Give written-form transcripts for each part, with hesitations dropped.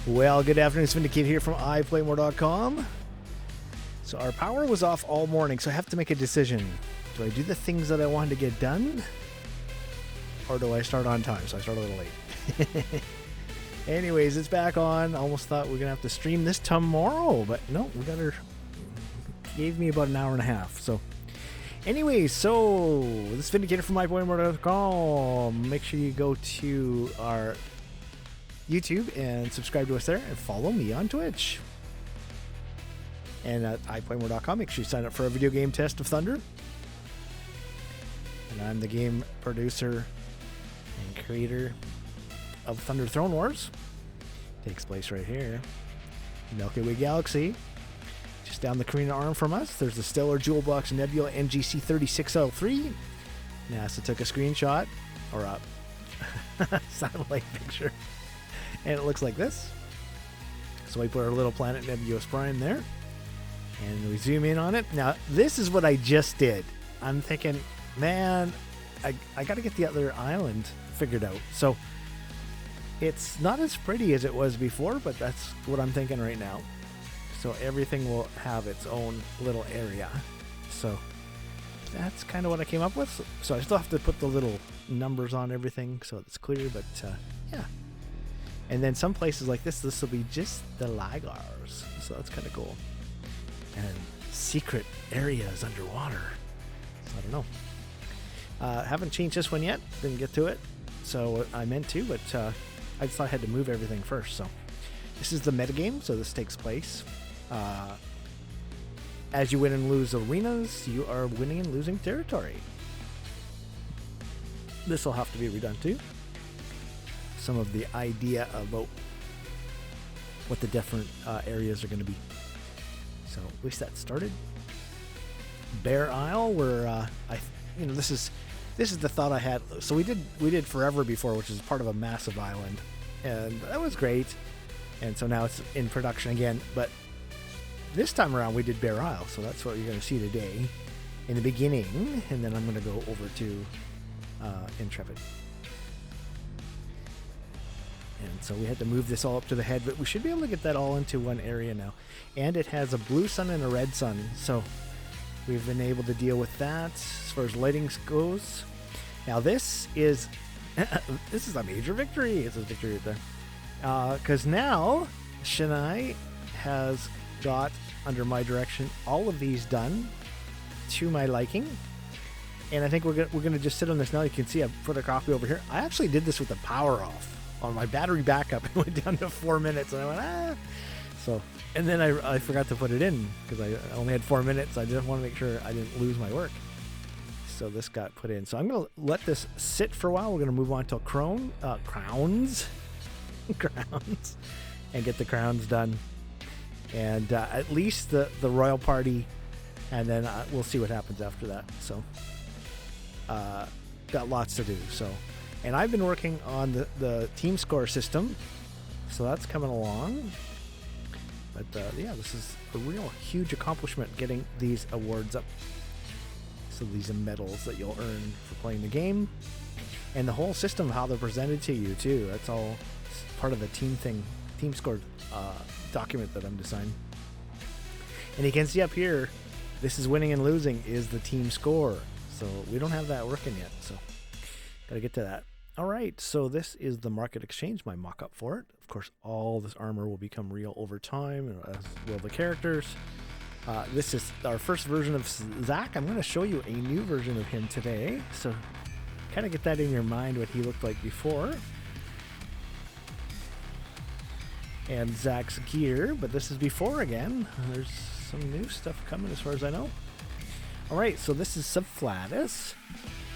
Well, good afternoon. It's VindaCator here from iPlayMore.com. So our power was off all morning, so I have to make a decision. Do I do the things that I wanted to get done? Or do I start on time? So I start a little late. Anyways, it's back on. Almost thought we were going to have to stream this tomorrow, but no, we got her. Gave me about an hour and a half. So anyways, so this is VindaCator from iPlayMore.com. Make sure you go to our YouTube and subscribe to us there and follow me on Twitch. And at iPlayMore.com, make sure you sign up for a video game test of Thunder. And I'm the game producer and creator of Thunder Throne Wars. Takes place right here, Milky Way Galaxy. Just down the Korean arm from us, there's the Stellar Jewel Box Nebula NGC 36L3. NASA took a screenshot, or a satellite picture. And it looks like this. So we put our little planet Nebulous Prime there. And we zoom in on it. Now, this is what I just did. I'm thinking, man, I got to get the other island figured out. So it's not as pretty as it was before, but that's what I'm thinking right now. So everything will have its own little area. So that's kind of what I came up with. So I still have to put the little numbers on everything so it's clear, but yeah. And then some places like this will be just the lagars. So that's kind of cool. And secret areas underwater. So I don't know. Haven't changed this one yet. Didn't get to it. So I meant to, but I just thought I had to move everything first. So this is the metagame. So this takes place. As you win and lose arenas, you are winning and losing territory. This will have to be redone too. Some of the idea about what the different areas are going to be. So at least that started. Bear Isle, where this is the thought I had. So we did Forever before, which is part of a massive island, and that was great. And so now it's in production again. But this time around we did Bear Isle, so that's what you're going to see today in the beginning, and then I'm going to go over to Intrepid. And so we had to move this all up to the head, but we should be able to get that all into one area now. And it has a blue sun and a red sun, so we've been able to deal with that as far as lighting goes. Now this is a major victory. It's a victory right there. Because now Shania has got, under my direction, all of these done to my liking. And I think we're gonna just sit on this now. You can see I put a copy over here. I actually did this with the power off. On my battery backup, it went down to 4 minutes, and I went, So, and then I forgot to put it in because I only had 4 minutes. I just want to make sure I didn't lose my work. So this got put in. So I'm going to let this sit for a while. We're going to move on to crowns, and get the crowns done. And at least the royal party, and then we'll see what happens after that. So, got lots to do, so. And I've been working on the team score system, so that's coming along. But yeah, this is a real huge accomplishment, getting these awards up. So these are medals that you'll earn for playing the game. And the whole system, how they're presented to you too, that's all part of the team score document that I'm designing. And you can see up here, this is winning and losing is the team score. So we don't have that working yet, so gotta get to that. All right, so this is the market exchange, my mock-up for it. Of course, all this armor will become real over time, as will the characters. This is our first version of Zach. I'm going to show you a new version of him today, so kind of get that in your mind, what he looked like before. And Zach's gear, but this is before again. There's some new stuff coming as far as I know. All right, so this is Subflatus,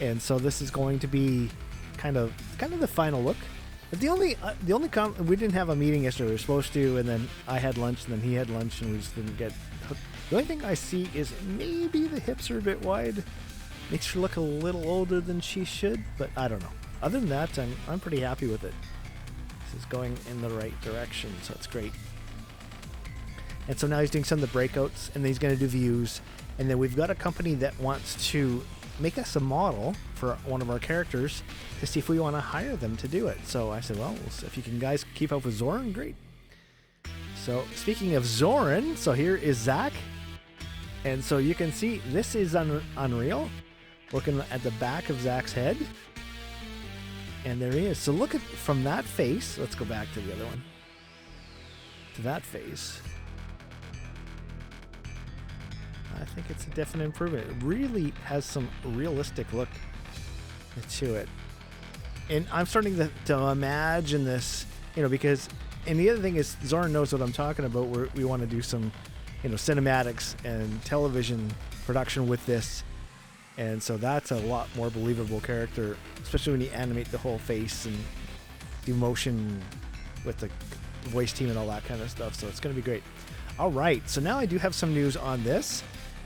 and so this is going to be kind of the final look. But the only we didn't have a meeting yesterday. We were supposed to, and then I had lunch, and then he had lunch, and we just didn't get hooked. The only thing I see is maybe the hips are a bit wide. Makes her look a little older than she should, but I don't know. Other than that, I'm pretty happy with it. This is going in the right direction, so it's great. And so now he's doing some of the breakouts, and then he's going to do views, and then we've got a company that wants to make us a model for one of our characters to see if we want to hire them to do it. So I said, well, if you can guys keep up with Zoran, great. So speaking of Zoran, so here is Zach. And so you can see this is Unreal. Looking at the back of Zach's head. And there he is. So look at from that face. Let's go back to the other one. To that face. I think it's a definite improvement. It really has some realistic look to it. And I'm starting to imagine this, because, and the other thing is Zoran knows what I'm talking about, where we want to do some, cinematics and television production with this. And so that's a lot more believable character, especially when you animate the whole face and do motion with the voice team and all that kind of stuff. So it's going to be great. All right. So now I do have some news on this.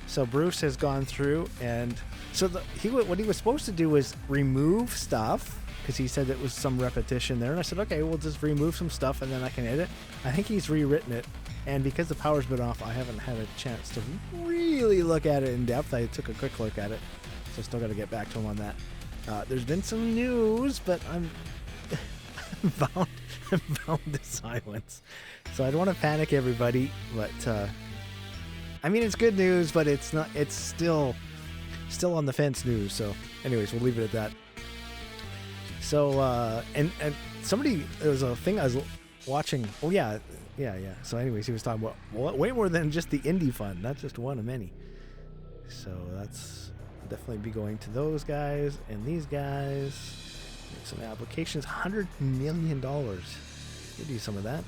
So Bruce has gone through, and so what he was supposed to do was remove stuff, because he said it was some repetition there. And I said, okay, we'll just remove some stuff and then I can edit. I think he's rewritten it. And because the power's been off, I haven't had a chance to really look at it in depth. I took a quick look at it. So I still got to get back to him on that. There's been some news, but I'm bound to silence. So I don't want to panic everybody, but it's good news, but it's not. It's still on the fence news. So anyways, we'll leave it at that. So and somebody, there was a thing I was watching. Oh yeah. So anyways, he was talking about way more than just the indie fund, not just one of many. So that's definitely be going to those guys and these guys. Some applications, $100 million. Could do some of that.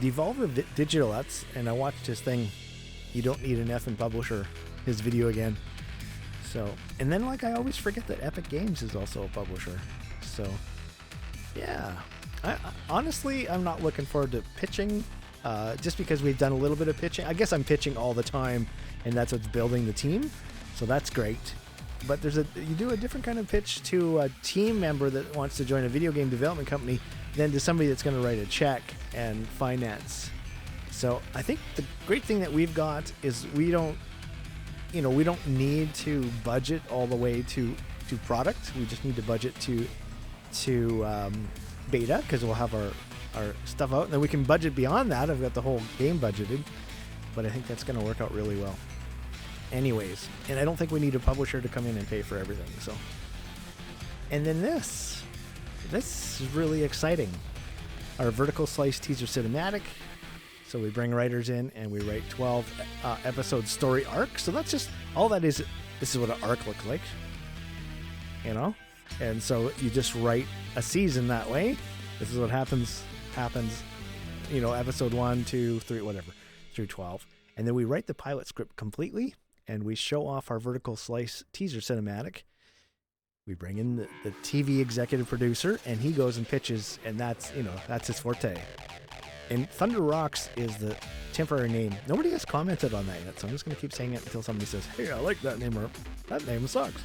Devolver Digital, and I watched his thing. You don't need an effing publisher. His video again. So, and then I always forget that Epic Games is also a publisher. So, yeah. Honestly, I'm not looking forward to pitching, just because we've done a little bit of pitching. I guess I'm pitching all the time, and that's what's building the team. So that's great. But you do a different kind of pitch to a team member that wants to join a video game development company than to somebody that's going to write a check and finance. So I think the great thing that we've got is we don't need to budget all the way to product. We just need to budget to beta, because we'll have our stuff out, and then we can budget beyond that. I've got the whole game budgeted, but I think that's going to work out really well. Anyways, and I don't think we need a publisher to come in and pay for everything. So, and then this is really exciting. Our vertical slice teaser cinematic. So we bring writers in and we write 12 episode story arcs. So that's just all that is. This is what an arc looks like, and so you just write a season that way. This is what happens, episode 1, 2, 3, whatever, through 12. And then we write the pilot script completely, and we show off our vertical slice teaser cinematic. We bring in the TV executive producer, and he goes and pitches, and that's his forte. And Thunder Rocks is the temporary name. Nobody has commented on that yet, so I'm just going to keep saying it until somebody says, hey, I like that name, or that name sucks.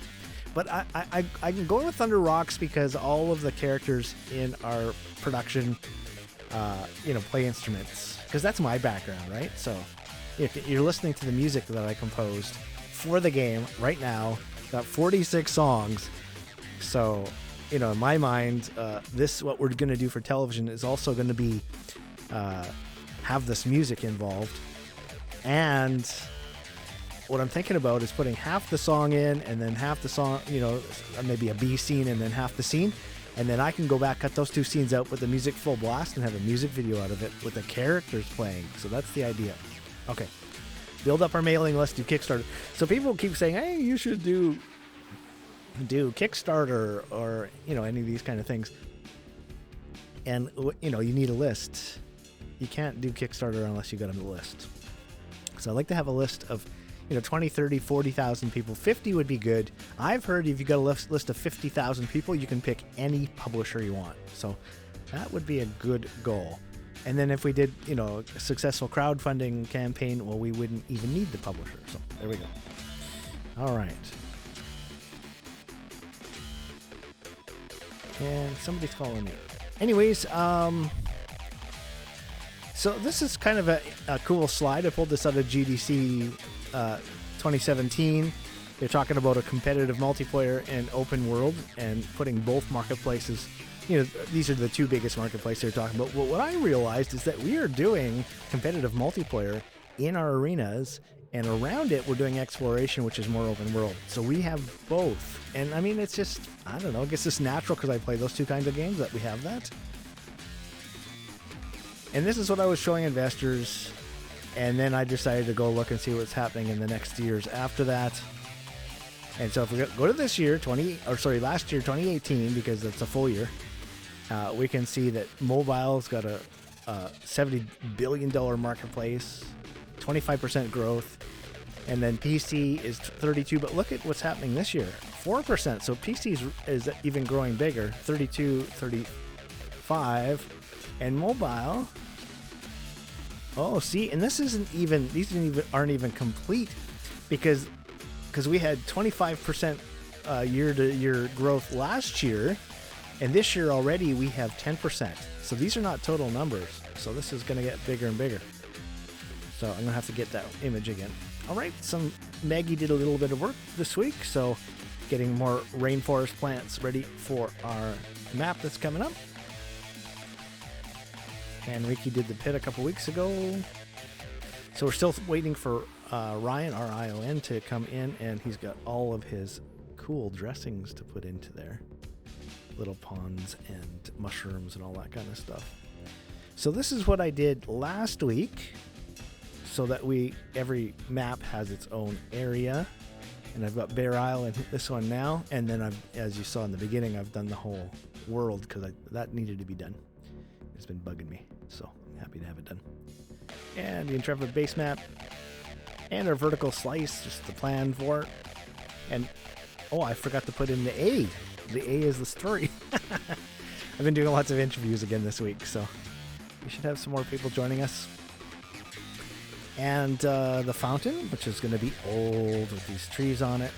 But I can go with Thunder Rocks because all of the characters in our production, play instruments. Because that's my background, right? So if you're listening to the music that I composed for the game right now, got 46 songs. So, in my mind, what we're going to do for television is also going to be have this music involved. And what I'm thinking about is putting half the song in and then half the song, maybe a B scene and then half the scene. And then I can go back, cut those two scenes out, put the music full blast, and have a music video out of it with the characters playing. So that's the idea. Okay. Build up our mailing list, do Kickstarter. So people keep saying, hey, you should do Kickstarter or, any of these kind of things. And, you need a list. You can't do Kickstarter unless you got a list. So I like to have a list of 20, 30, 40,000 people. 50 would be good. I've heard if you got a list of 50,000 people, you can pick any publisher you want. So that would be a good goal. And then if we did, a successful crowdfunding campaign, well, we wouldn't even need the publisher. So there we go. All right. And somebody's calling me. Anyways, so this is kind of a cool slide. I pulled this out of GDC 2017. They're talking about a competitive multiplayer and open world and putting both marketplaces these are the two biggest marketplaces they're talking about. But what I realized is that we are doing competitive multiplayer in our arenas, and around it we're doing exploration, which is more open world. So we have both. And I mean, it's just, I don't know, I guess it's natural because I play those two kinds of games that we have that. And this is what I was showing investors, and then I decided to go look and see what's happening in the next years after that. And so if we go to this year, last year, 2018, because it's a full year, we can see that mobile's got a $70 billion marketplace, 25% growth, and then PC is 32. But look at what's happening this year, 4%. So PC is even growing bigger, 32, 35, and mobile. Oh, see, and these aren't even complete because we had 25% year-to-year growth last year, and this year already we have 10%. So these are not total numbers. So this is going to get bigger and bigger. So I'm going to have to get that image again. All right, Maggie did a little bit of work this week, so getting more rainforest plants ready for our map that's coming up. And Ricky did the pit a couple weeks ago. So we're still waiting for Ryan, our ION, to come in, and he's got all of his cool dressings to put into there. Little ponds and mushrooms and all that kind of stuff. So this is what I did last week, so that every map has its own area. And I've got Bear Isle in this one now, and then as you saw in the beginning, I've done the whole world because that needed to be done. It's been bugging me, so I'm happy to have it done. And the Intrepid base map, and our vertical slice, just the plan for it. And I forgot to put in the A. The A is the story. I've been doing lots of interviews again this week, so we should have some more people joining us. And the fountain, which is going to be old with these trees on it.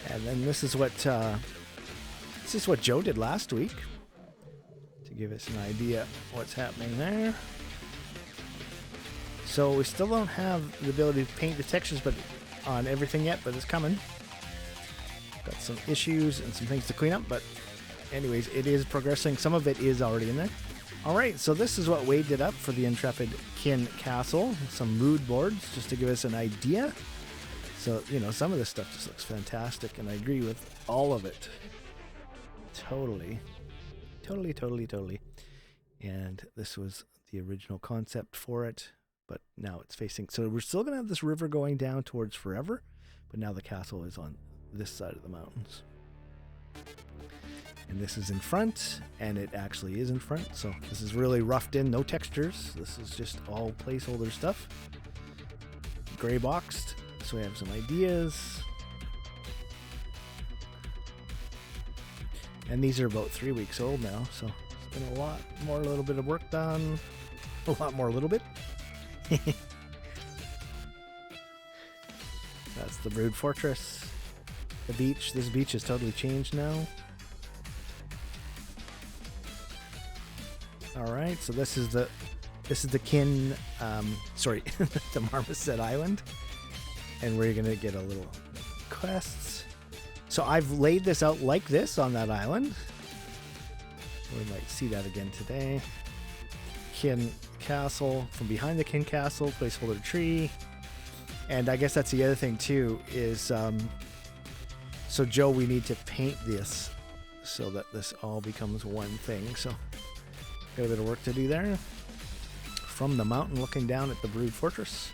And then this is what Joe did last week to give us an idea what's happening there. So we still don't have the ability to paint the textures on everything yet, but it's coming. Got some issues and some things to clean up, but anyways, it is progressing. Some of it is already in there. All right, so this is what Wade did up for the Intrepid Kin Castle. Some mood boards just to give us an idea. So, some of this stuff just looks fantastic, and I agree with all of it. Totally. And this was the original concept for it, but now it's facing... So we're still going to have this river going down towards Forever, but now the castle is on this side of the mountains. And this is in front, and it actually is in front, so this is really roughed in, no textures. This is just all placeholder stuff. Gray boxed, so we have some ideas. And these are about 3 weeks old now, so it's been a little bit of work done. A lot more, a little bit. That's the Brood Fortress. The beach. This beach has totally changed now. All right, so this is the Kin, the Marmoset Island, and we're gonna get a little quests. So I've laid this out like this on that island. We might see that again today. Kin Castle, from behind the Kin Castle, placeholder tree. And I guess that's the other thing too, is so Joe, we need to paint this so that this all becomes one thing. So got a bit of work to do there. From the mountain looking down at the Brood Fortress.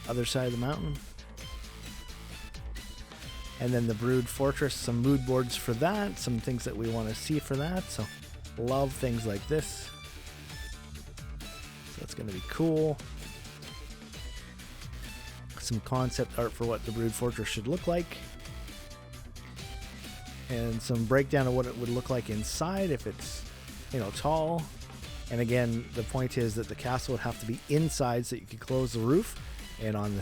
Other side of the mountain. And then the Brood Fortress, some mood boards for that, some things that we want to see for that. So love things like this. So that's going to be cool. Some concept art for what the Brood Fortress should look like. And some breakdown of what it would look like inside if it's, tall. And again, the point is that the castle would have to be inside so you could close the roof. And on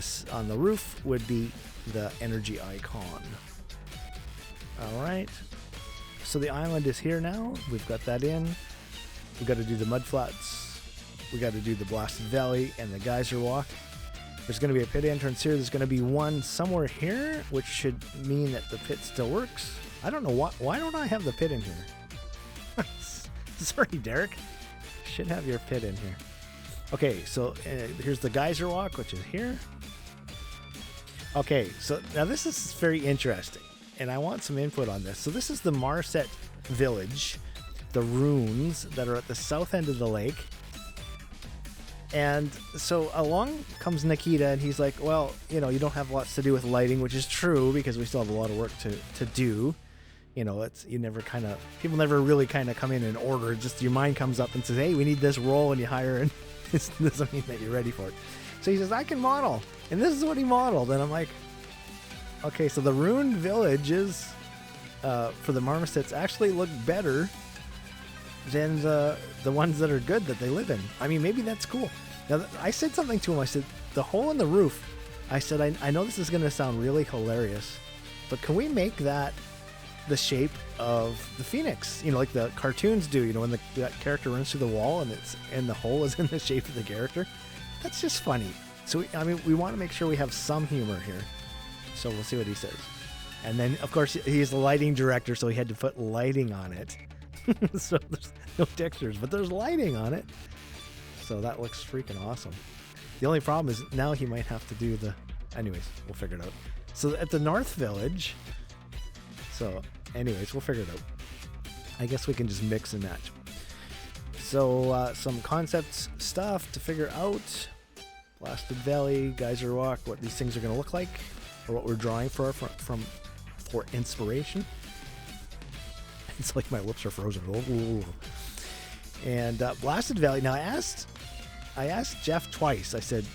the roof would be the energy icon. All right. So the island is here now. We've got that in. We've got to do the mud flats. We got to do the blasted valley and the geyser walk. There's going to be a pit entrance here. There's going to be one somewhere here, which should mean that the pit still works. I don't know why don't I have the pit in here? Sorry, Derek. Should have your pit in here. Okay, so here's the geyser walk, which is here. Okay, so now this is very interesting, and I want some input on this. So this is the Marset village, the ruins that are at the south end of the lake. And so along comes Nikita, and he's like, well, you know, you don't have lots to do with lighting, which is true, because we still have a lot of work to do. You know, people never really kind of come in order. Just your mind comes up and says, hey, we need this role, and you hire, and this doesn't mean that you're ready for it. So he says, I can model. And this is what he modeled. And I'm like, okay, so the ruined villages for the marmosets actually look better than the ones that are good that they live in. I mean, maybe that's cool. Now, I said something to him. I said, the hole in the roof, I said, I know this is going to sound really hilarious, but can we make that the shape of the phoenix? You know, like the cartoons do, you know, when that character runs through the wall and the hole is in the shape of the character. That's just funny. So, we want to make sure we have some humor here. So we'll see what he says. And then, of course, he's the lighting director, so he had to put lighting on it. So there's no textures, but there's lighting on it. So that looks freaking awesome. The only problem is now he might have to do anyways, we'll figure it out. So at the North Village, we'll figure it out. I guess we can just mix and match. So some concept stuff to figure out. Blasted Valley, Geyser Walk, what these things are going to look like, or what we're drawing for inspiration. It's like my lips are frozen. Ooh. And Blasted Valley. Now I asked Jeff twice. I said,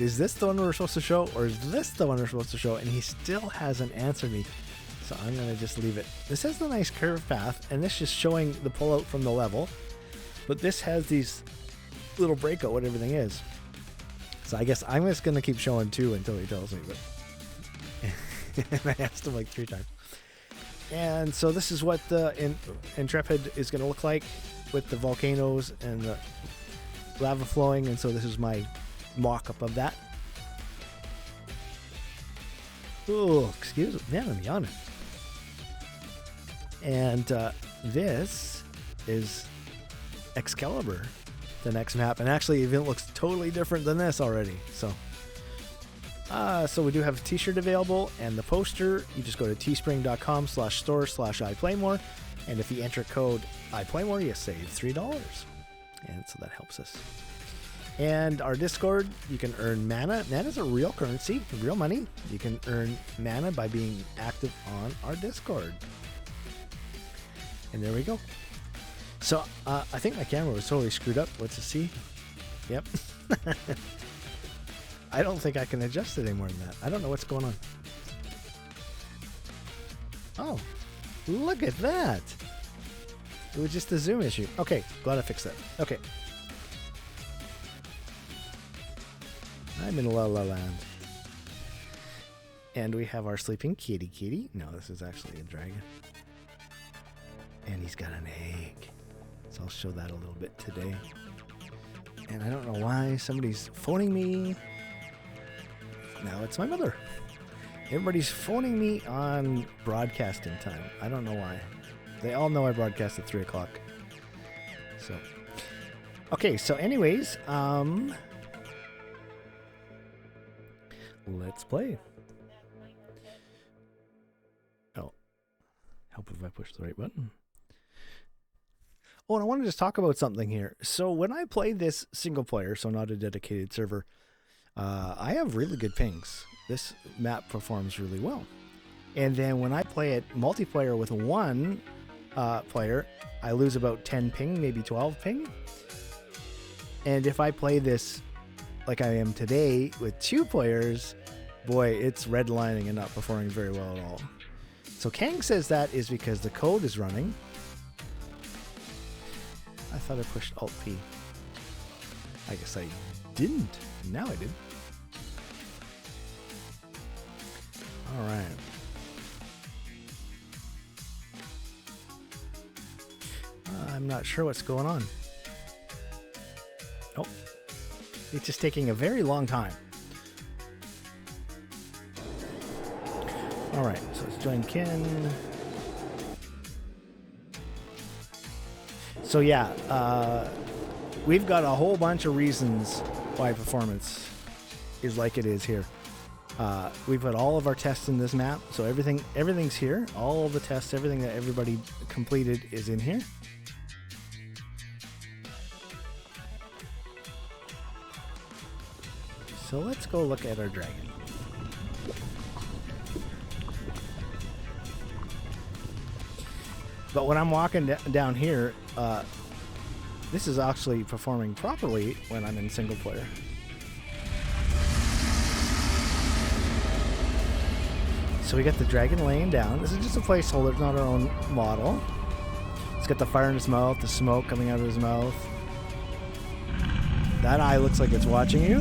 is this the one we're supposed to show, or is this the one we're supposed to show? And he still hasn't answered me. So I'm going to just leave it. This has the nice curved path, and this is showing the pullout from the level. But this has these little breakout, what everything is. So I guess I'm just going to keep showing 2 until he tells me. But and I asked him like 3 times. And so this is what the Intrepid is going to look like with the volcanoes and the lava flowing. And so this is my mock-up of that. Oh, excuse me. Man, I'm yawning. And this is Excalibur, the next map. And actually, it looks totally different than this already. So we do have a t-shirt available, and the poster, you just go to teespring.com/store/iPlayMore, and if you enter code iPlayMore, you save $3, and so that helps us. And our Discord, you can earn mana. Mana is a real currency, real money. You can earn mana by being active on our Discord. And there we go. So I think my camera was totally screwed up. Let's just see. Yep. I don't think I can adjust it any more than that. I don't know what's going on. Oh, look at that. It was just a zoom issue. Okay, glad I fixed that. Okay. I'm in La La Land. And we have our sleeping kitty. No, this is actually a dragon. And he's got an egg. So I'll show that a little bit today. And I don't know why somebody's phoning me. Now it's my mother. Everybody's phoning me on broadcasting time. I don't know why. They all know I broadcast at 3 o'clock. So, okay. So anyways, let's play. Oh, help if I push the right button. Oh, and I want to just talk about something here. So when I play this single player, so not a dedicated server, I have really good pings. This map performs really well. And then when I play it multiplayer with one player, I lose about 10 ping, maybe 12 ping. And if I play this like I am today with 2 players, boy, it's redlining and not performing very well at all. So Kang says that is because the code is running. I thought I pushed Alt-P. I guess I didn't. Now I did. All right. I'm not sure what's going on. Oh, it's just taking a very long time. Alright, so let's join Kin. So yeah, we've got a whole bunch of reasons why performance is like it is here. We put all of our tests in this map, so everything's here. All of the tests, everything that everybody completed is in here. So let's go look at our dragon. But when I'm walking down here, this is actually performing properly when I'm in single player. So we got the dragon laying down. This is just a placeholder, it's not our own model. It's got the fire in his mouth, the smoke coming out of his mouth. That eye looks like it's watching you.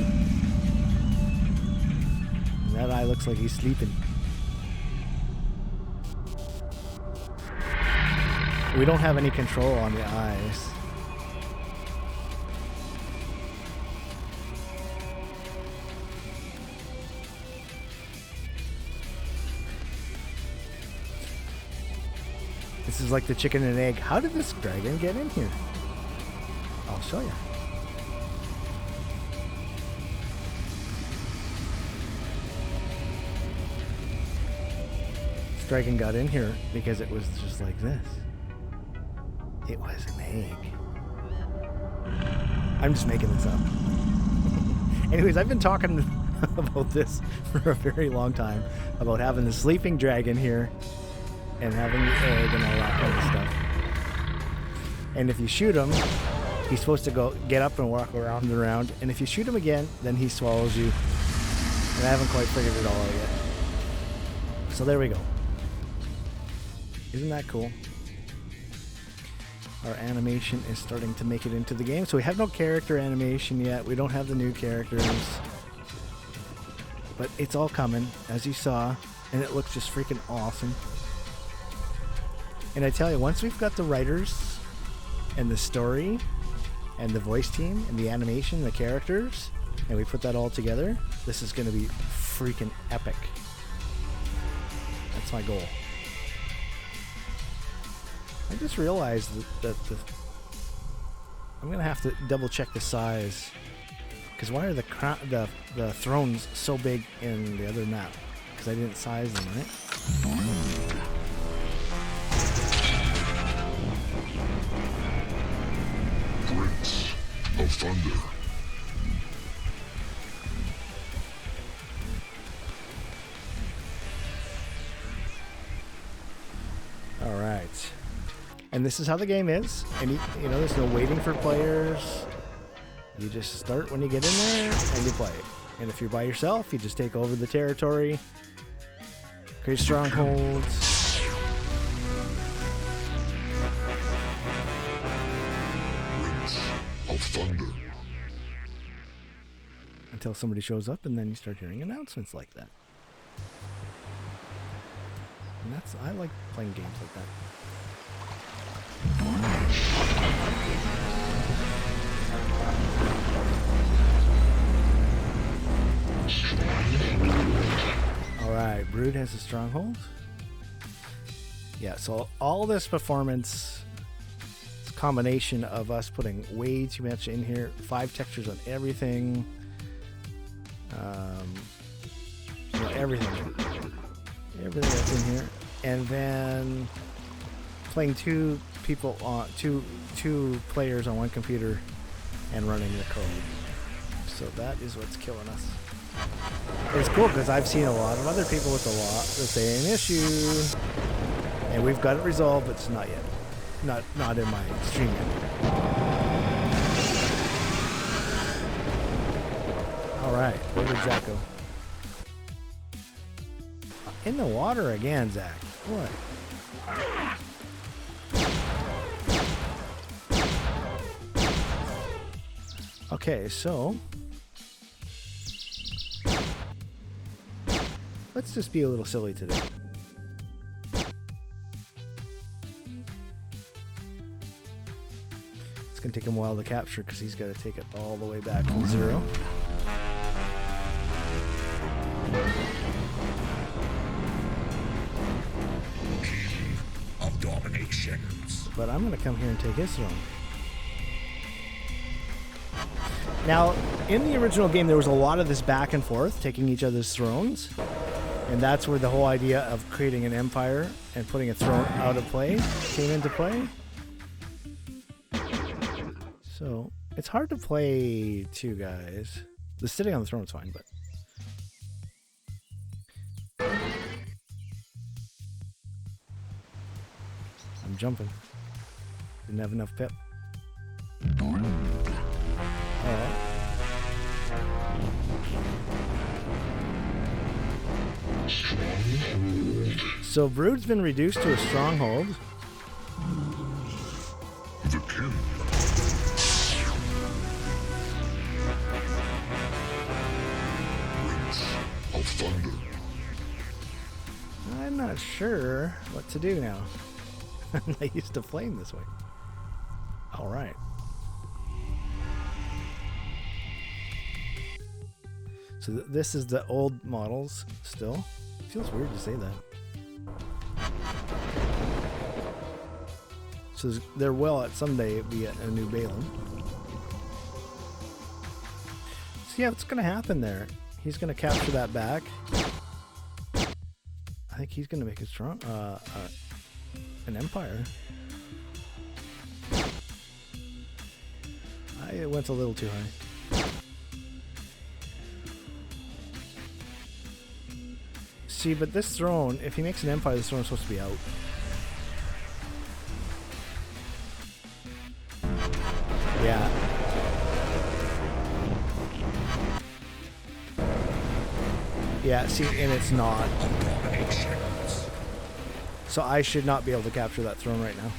And that eye looks like he's sleeping. We don't have any control on the eyes. This is like the chicken and egg. How did this dragon get in here? I'll show you. This dragon got in here because it was just like this. It was an egg. I'm just making this up. Anyways, I've been talking about this for a very long time, about having the sleeping dragon here and having the egg and all that kind of stuff. And if you shoot him, he's supposed to get up and walk around and around. And if you shoot him again, then he swallows you. And I haven't quite figured it all out yet. So there we go. Isn't that cool? Our animation is starting to make it into the game. So we have no character animation yet. We don't have the new characters. But it's all coming, as you saw. And it looks just freaking awesome. And I tell you, once we've got the writers and the story and the voice team and the animation, the characters, and we put that all together, this is going to be freaking epic. That's my goal. I just realized that I'm going to have to double check the size. Because why are the thrones so big in the other map? Because I didn't size them, right? Prince of Thunder. All right. And this is how the game is. And you know, there's no waiting for players. You just start when you get in there and you play. And if you're by yourself, you just take over the territory, create strongholds. Prince of Thunder. Until somebody shows up, and then you start hearing announcements like that. And I like playing games like that. Alright, Brood has a stronghold. Yeah, so all this performance, it's a combination of us putting way too much in here, 5 textures on everything. Everything that's in here. And then playing two players on one computer and running the code. So that is what's killing us. It's cool because I've seen a lot of other people with the same issue, and we've got it resolved, but it's not yet. Not in my stream yet. All right, where did Zach go? In the water again, Zach. What? Okay, so let's just be a little silly today. It's gonna take him a while to capture because he's got to take it all the way back from 0. But I'm going to come here and take his throne. Now, in the original game, there was a lot of this back and forth, taking each other's thrones. And that's where the whole idea of creating an empire and putting a throne out of play came into play. So, it's hard to play too, guys. The sitting on the throne is fine, but... I'm jumping. Didn't have enough pip. Alright. So Brood's been reduced to a stronghold. The king. Prince of Thunder. I'm not sure what to do now. I used to flame this way. Alright. So this is the old models still. Feels weird to say that. So there will at someday be a new Balaam. So yeah, what's going to happen there? He's going to capture that back. I think he's going to make it strong. An empire. I went a little too high. See, but this throne, if he makes an empire, this throne's supposed to be out. Yeah. Yeah, see, and it's not. So I should not be able to capture that throne right now.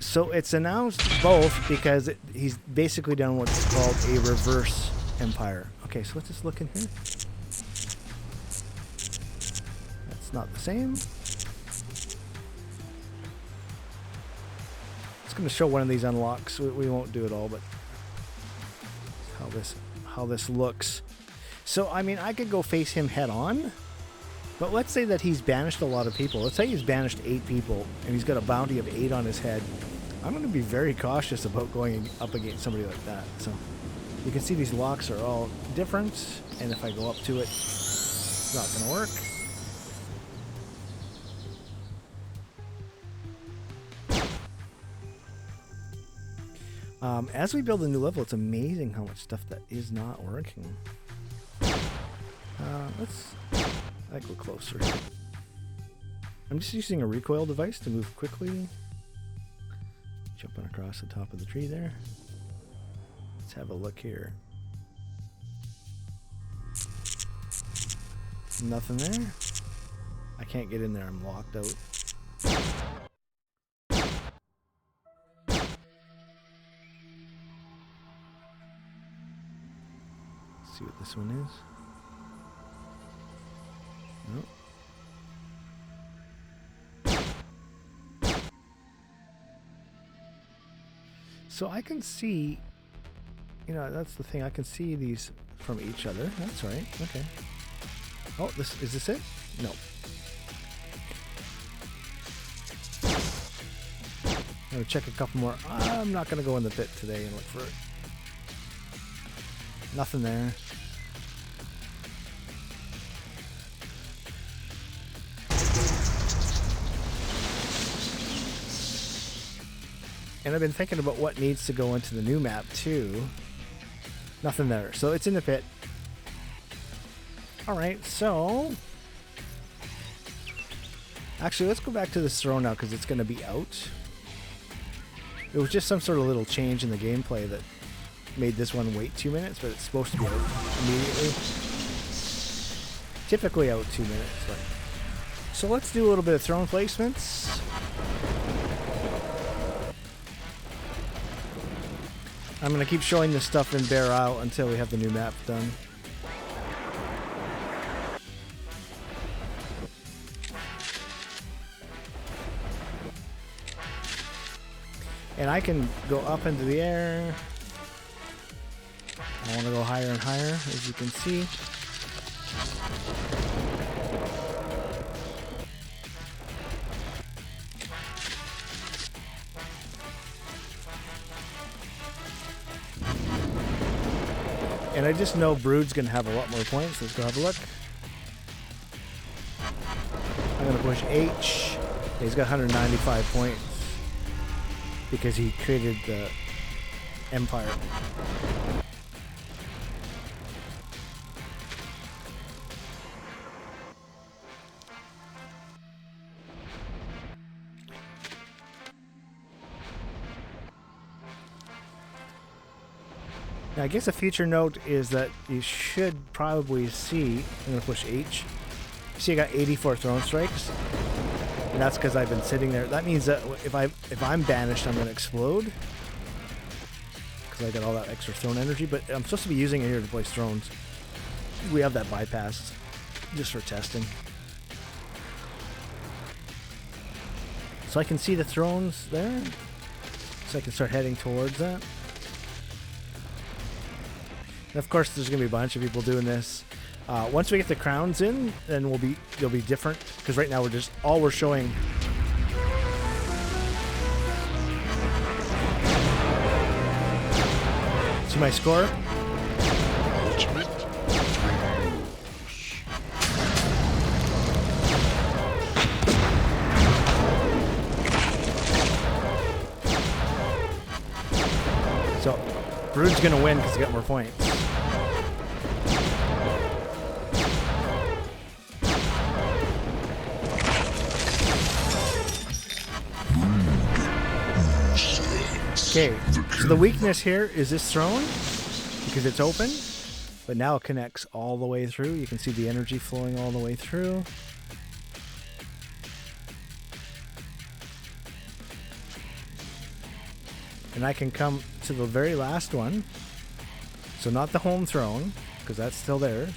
So it's announced both because he's basically done what's called a reverse empire. Okay, so let's just look in here. That's not the same. It's going to show one of these unlocks. We won't do it all, but how this looks. So I mean, I could go face him head on, but let's say that he's banished a lot of people. Let's say he's banished 8 people and he's got a bounty of 8 on his head. I'm going to be very cautious about going up against somebody like that. So you can see these locks are all different, and if I go up to it, it's not going to work. As we build a new level, it's amazing how much stuff that is not working. Let's go closer. I'm just using a recoil device to move quickly. Jumping across the top of the tree there. Let's have a look here. Nothing there. I can't get in there. I'm locked out. See what this one is. Nope. So I can see, you know, that's the thing. I can see these from each other. That's right. Okay. Oh, is this it? No. I'm gonna check a couple more. I'm not gonna go in the pit today and look for it. Nothing there. And I've been thinking about what needs to go into the new map too. Nothing there. So it's in the pit. Alright, so... Actually, let's go back to this throne now because it's going to be out. It was just some sort of little change in the gameplay that made this one wait 2 minutes, but it's supposed to be out immediately. Typically out 2 minutes. But... So let's do a little bit of throne placements. I'm going to keep showing this stuff in Bear Isle until we have the new map done. And I can go up into the air. I want to go higher and higher, as you can see. And I just know Brood's going to have a lot more points. Let's go have a look. I'm going to push H. He's got 195 points because he created the Empire. Now, I guess a future note is that you should probably see, I'm going to push H. See, I got 84 throne strikes, and that's because I've been sitting there. That means that if I'm banished, I'm going to explode because I got all that extra throne energy, but I'm supposed to be using it here to place thrones. We have that bypassed just for testing. So I can see the thrones there, so I can start heading towards that. And of course, there's going to be a bunch of people doing this. Once we get the crowns in, then they'll be different. Because right now we're showing. See my score? Ultimate. So, Brood's going to win because he got more points. Okay, so the weakness here is this throne, because it's open, but now it connects all the way through. You can see the energy flowing all the way through. And I can come to the very last one, so not the home throne, because that's still theirs.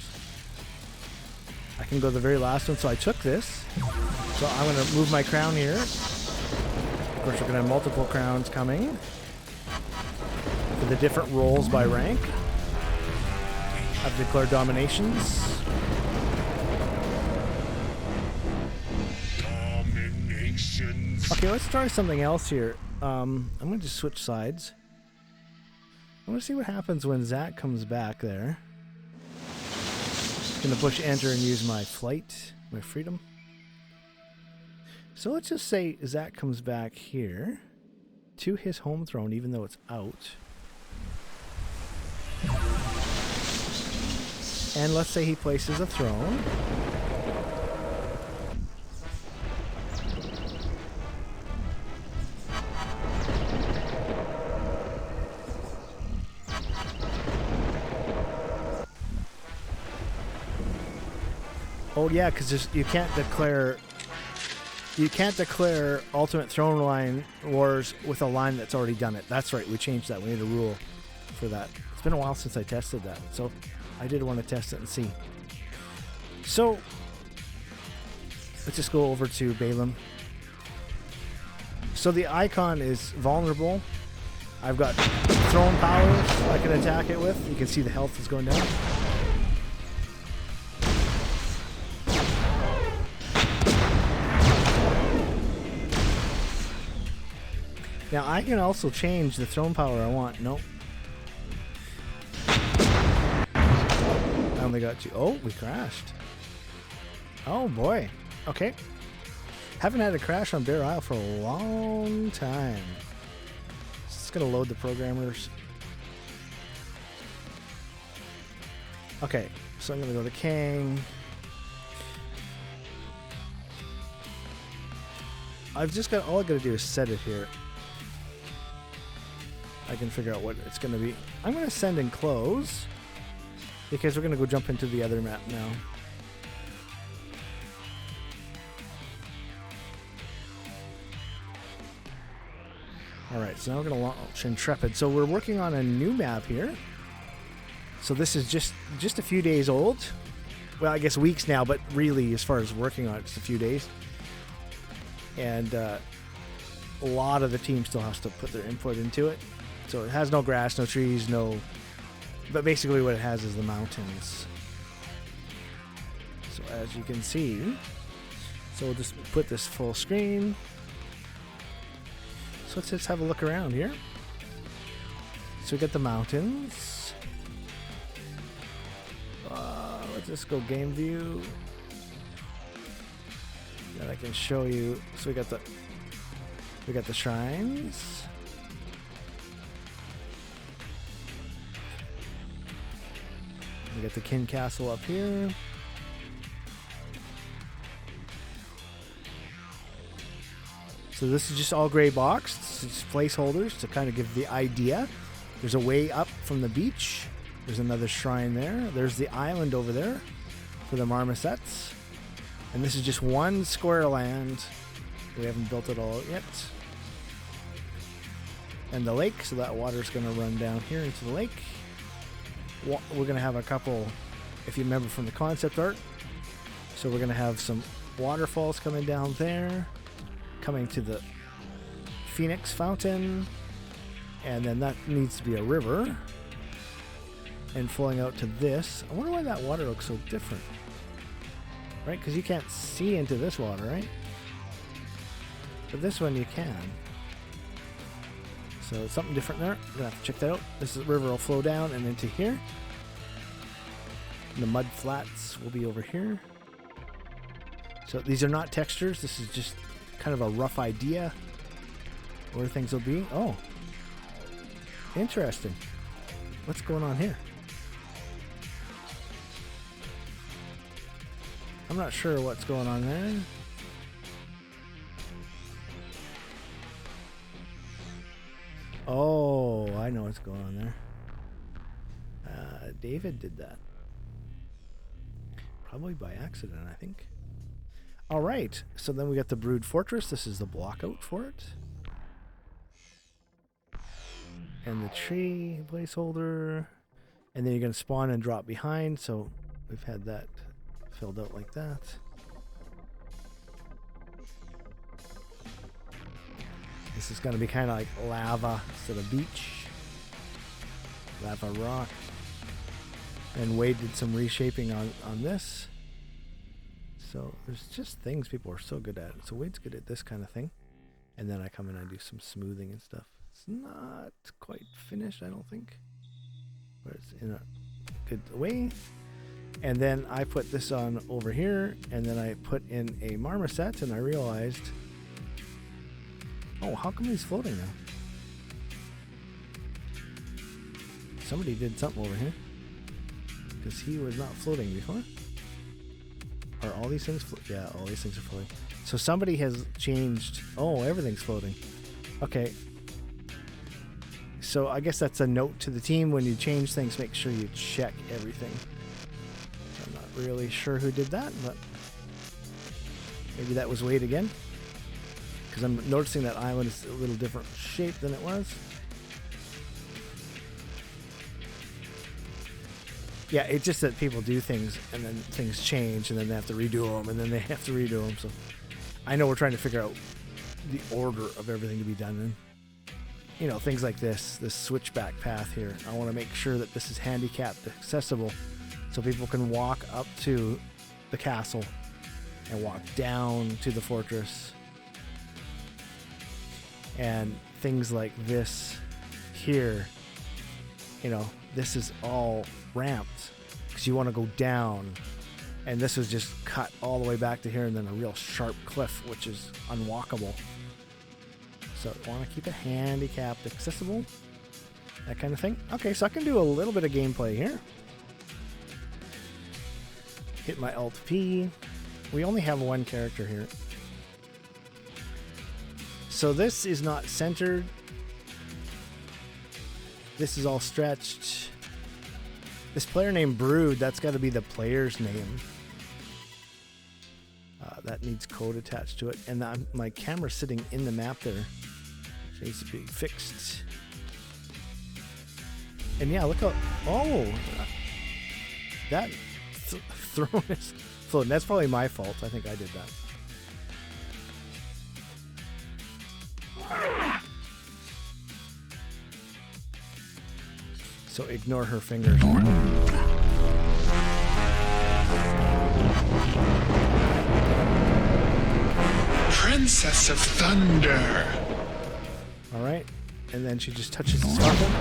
I can go to the very last one, so I took this. So I'm going to move my crown here. Of course, we're going to have multiple crowns coming. For the different roles by rank. I've declared dominations. Dominations. Okay, let's try something else here. I'm going to just switch sides. I want to see what happens when Zach comes back there. Going to push enter and use my flight, my freedom. So let's just say Zach comes back here to his home throne, even though it's out. And let's say he places a throne. Oh yeah, because you can't declare Ultimate Throne Line Wars with a line that's already done it. That's right, we changed that. We need a rule for that. It's been a while since I tested that, so I did want to test it and see. So let's just go over to Balaam. So the icon is vulnerable. I've got throne powers I can attack it with. You can see the health is going down. Now I can also change the throne power I want. Nope. I only got two. Oh, we crashed. Oh boy. Okay. Haven't had a crash on Bear Isle for a long time. Just gonna load the programmers. Okay, so I'm gonna go to King. I've just got, all I gotta do is set it here. I can figure out what it's gonna be. I'm gonna send and close because we're gonna go jump into the other map now. Alright, so now we're gonna launch Intrepid. So we're working on a new map here. So this is just a few days old. Well, I guess weeks now, but really as far as working on it, it's a few days. And a lot of the team still has to put their input into it. So it has no grass, no trees, no But basically what it has is the mountains. So as you can see, so we'll just put this full screen. So let's just have a look around here. So we got the mountains. Let's just go game view. And I can show you. So we got the shrines. We got the Kin Castle up here. So this is just all gray boxed. It's just placeholders to kind of give the idea. There's a way up from the beach. There's another shrine there. There's the island over there for the marmosets. And this is just one square land. We haven't built it all out yet. And the lake, so that water's going to run down here into the lake. We're going to have a couple, if you remember from the concept art. So we're going to have some waterfalls coming down there, coming to the Phoenix Fountain, and then that needs to be a river, and flowing out to this. I wonder why that water looks so different, right? Because you can't see into this water, right? But this one you can. So it's something different there. We're gonna have to check that out. This river will flow down and into here. And the mud flats will be over here. So these are not textures. This is just kind of a rough idea where things will be. Oh, interesting. What's going on here? I'm not sure what's going on there. Oh, I know what's going on there. David did that. Probably by accident, I think. All right, so then we got the Brood Fortress. This is the block out for it. And the tree placeholder. And then you're going to spawn and drop behind. So we've had that filled out like that. This is going to be kind of like lava instead of beach. Lava rock. And Wade did some reshaping on this. So there's just things people are so good at. So Wade's good at this kind of thing. And then I come in and I do some smoothing and stuff. It's not quite finished, I don't think. But it's in a good way. And then I put this on over here. And then I put in a marmoset and I realized, oh, how come he's floating now? Somebody did something over here. Because he was not floating before. Are all these things yeah, all these things are floating. So somebody has changed. Oh, everything's floating. Okay. So I guess that's a note to the team. When you change things, make sure you check everything. I'm not really sure who did that, but maybe that was Wade again. Because I'm noticing that island is a little different shape than it was. Yeah, it's just that people do things and then things change and then they have to redo them and then they have to redo them. So I know we're trying to figure out the order of everything to be done. And, you know, things like this switchback path here. I want to make sure that this is handicapped accessible so people can walk up to the castle and walk down to the fortress. And things like this here, you know, this is all ramped because you want to go down, and this was just cut all the way back to here and then a real sharp cliff which is unwalkable. So I want to keep it handicapped accessible, that kind of thing. Okay, so I can do a little bit of gameplay here. Hit my Alt P. We only have one character here, so this is not centered. This is all stretched. This player named Brood, that's got to be the player's name. That needs code attached to it. And my camera's sitting in the map there. It needs to be fixed. And yeah, look how... Oh! That throne is floating. That's probably my fault. I think I did that. So ignore her fingers. Princess of Thunder. All right, and then she just touches the fountain.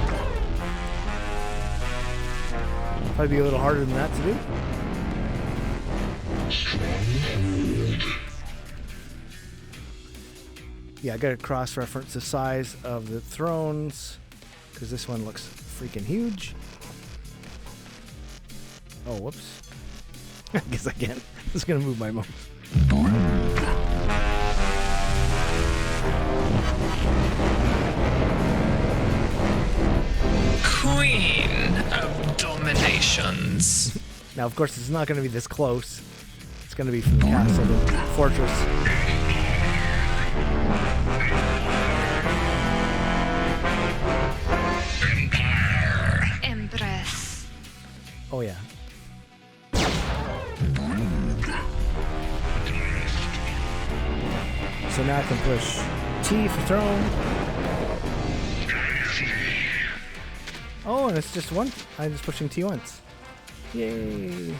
Probably be a little harder than that to do. Yeah, I gotta cross-reference the size of the thrones because this one looks freaking huge. Oh, whoops. I guess I can't. I'm just gonna move my mouse. Queen of Dominations. Now, of course, it's not gonna be this close. It's gonna be from the castle to the fortress. Empress. Oh, yeah. So now I can push T for throne. Oh, and it's just one. I'm just pushing T once. Yay.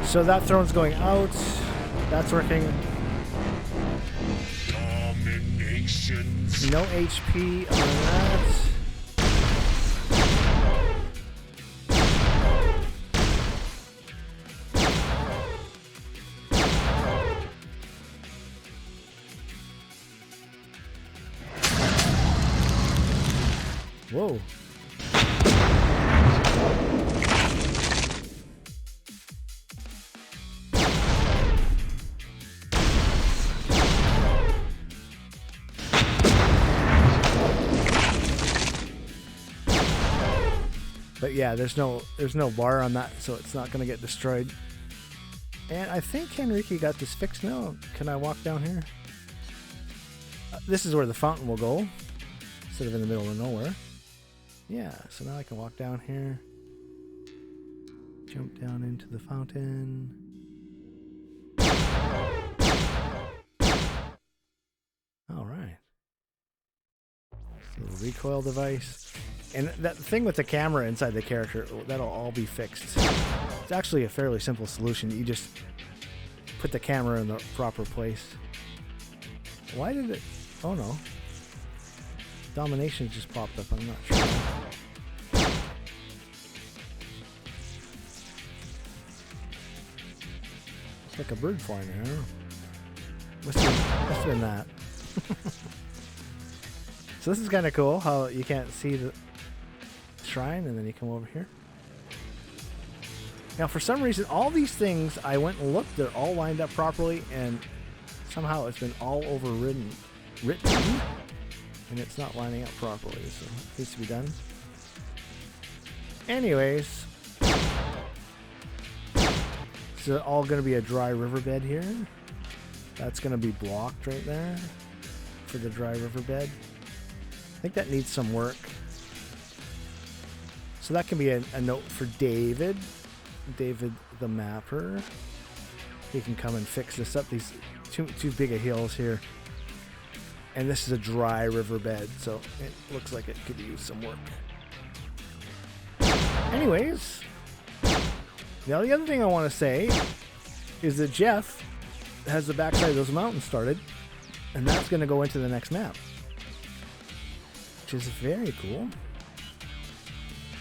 So that throne's going out. That's working. Dominations. No HP on that. Whoa. But yeah, there's no bar on that, so it's not gonna get destroyed. And I think Enrique got this fixed now. Can I walk down here? This is where the fountain will go, instead of in the middle of nowhere. Yeah, so now I can walk down here, jump down into the fountain. All right. So the recoil device. And that thing with the camera inside the character, that'll all be fixed. It's actually a fairly simple solution. You just put the camera in the proper place. Why did it... Oh no. Domination just popped up, I'm not sure. It's like a bird flying there, I don't know. Must have been that. So this is kind of cool, how you can't see the shrine and then you come over here. Now for some reason, all these things, I went and looked, they're all lined up properly, and somehow it's been all overridden, and it's not lining up properly, so it needs to be done. Anyways, it's all going to be a dry riverbed here. That's going to be blocked right there for the dry riverbed. I think that needs some work. So that can be a note for David the mapper. He can come and fix this up. These too big of hills here. And this is a dry riverbed, so it looks like it could use some work. Anyways, now the other thing I want to say is that Jeff has the backside of those mountains started, and that's going to go into the next map, which is very cool.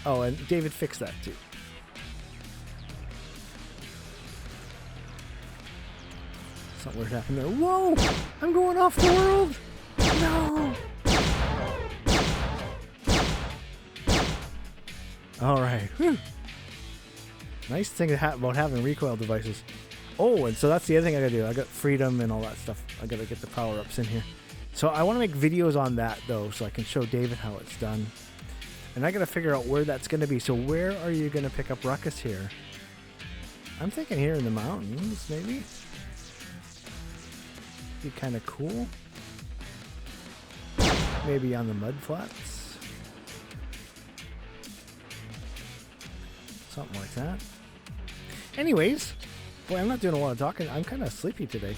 Oh, and David fixed that too. Something weird happened there. Whoa! I'm going off the world! No! Alright. Nice thing about having recoil devices. Oh, and so that's the other thing I gotta do. I got freedom and all that stuff. I gotta get the power-ups in here. So I want to make videos on that, though, so I can show David how it's done. And I gotta figure out where that's gonna be. So where are you gonna pick up ruckus here? I'm thinking here in the mountains, maybe? Be kind of cool. Maybe on the mud flats. Something like that. Anyways, boy, I'm not doing a lot of talking. I'm kind of sleepy today.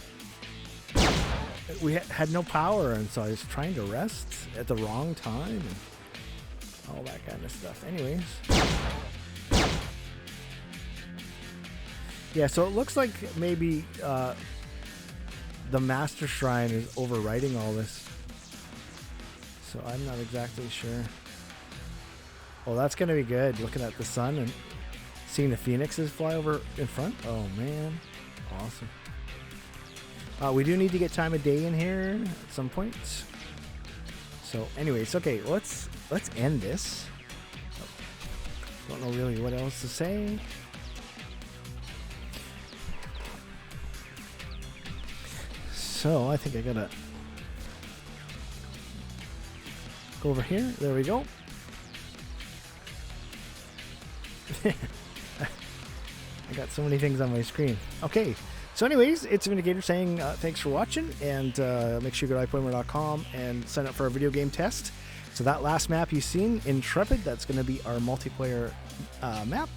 We had no power, and so I was trying to rest, at the wrong time and all that kind of stuff. Anyways. Yeah, so it looks like maybe the Master Shrine is overwriting all this. So I'm not exactly sure. Oh, that's going to be good. Looking at the sun and seeing the phoenixes fly over in front. Oh, man. Awesome. We do need to get time of day in here at some point. So anyways, okay, let's end this. Don't know really what else to say. So I think I gotta go over here. There we go. I got so many things on my screen. Okay. So anyways, it's VindaCator saying thanks for watching, and make sure you go to iPlayMore.com and sign up for our video game test. So that last map you've seen, Intrepid, that's going to be our multiplayer map,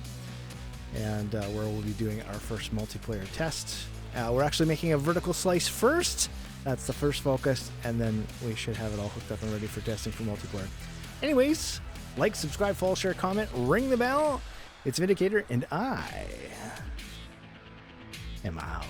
and where we'll be doing our first multiplayer test. We're actually making a vertical slice first. That's the first focus, and then we should have it all hooked up and ready for testing for multiplayer. Anyways, like, subscribe, follow, share, comment, ring the bell. It's VindaCator, and I am out.